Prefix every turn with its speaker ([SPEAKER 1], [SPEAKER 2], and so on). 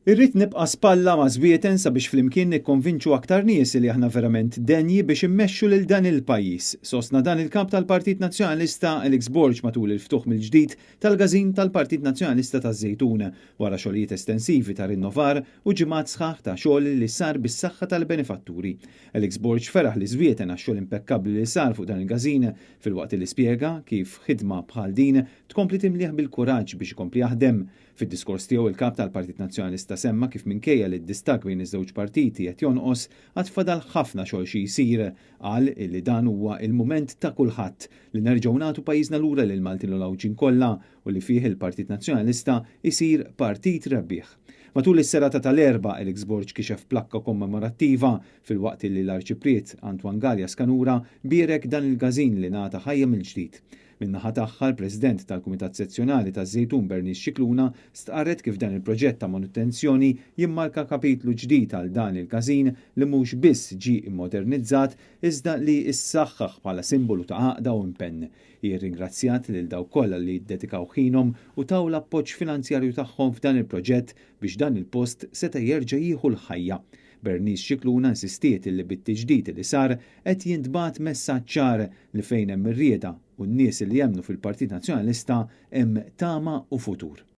[SPEAKER 1] Irrid nibqa' spalla ma' żwieten sabiex flimkien nikkonvinċu aktar nies li aħna verament denji biex immexxu lil dan il-pajjiż. Sostna dan il-kap tal-Partit Nazzjonalista Alex Borg matul il-ftuħ mill-ġdid tal-gażin tal-Partit Nazzjonalista taż-Żejtun wara xogħlijiet estensivi ta' rinnovar u ġimgħat sħaħ ta' xogħol li sar bis-saħħa tal-benefatturi. Alex Borg feraħ li żwieten għax-xogħol impekkabbli li sar fuq dan il-gażin filwaqt li spjega kif ħidma bħal din tkompli timlih bil-kuraġġ biex ikompli jaħdem. Fid-diskors tiegħu il-kap tal-Partit Nazzjonalista semma kif minkejja li d-distak bejn iż-żewġ partiti qed jonqos għad fadal ħafna xogħol xi jsir. Qal li dan huwa il-mument ta' kulħadd li nerġgħu nagħtu pajjiżna lura lil Maltin u l-Awġin kollha u li fih il-Partit Nazzjonalista jsir partit rebbieħ. Matul is-serata tal-erba' Alex Borg kixef plakka kommemorattiva filwaqt li l-Arċipriet Antwan Galja Skanura bierek dan il-gażin li ngħata ħajja mill-ġdid. Min-naħa tagħha l-President tal-Kumitat Sezzjonali taż-Żejtun Bernice Scicluna stqarret kif dan il-proġett ta' manutenzjoni jimmarka kapitlu ġdid għal dan il-gażin li mhux biss ġie immodernizzat iżda li issaħħaħ bħala simbolu ta' għaqda u impenn. Jirringrazzjat lil dawk kollha li ddedikaw ħinhom u taw l-appoġġ finanzjarju tagħhom f'dan il-proġett biex dan il-post seta' jerġa' jieħu l-ħajja. Bernice Scicluna insistiet li bit-tiġdid li sar qed jintbagħat messaġġ ċar li fejn hemm ir-rieda u n-nies li jemmnu fil-Partit Nazzjonalista hemm tama u futur.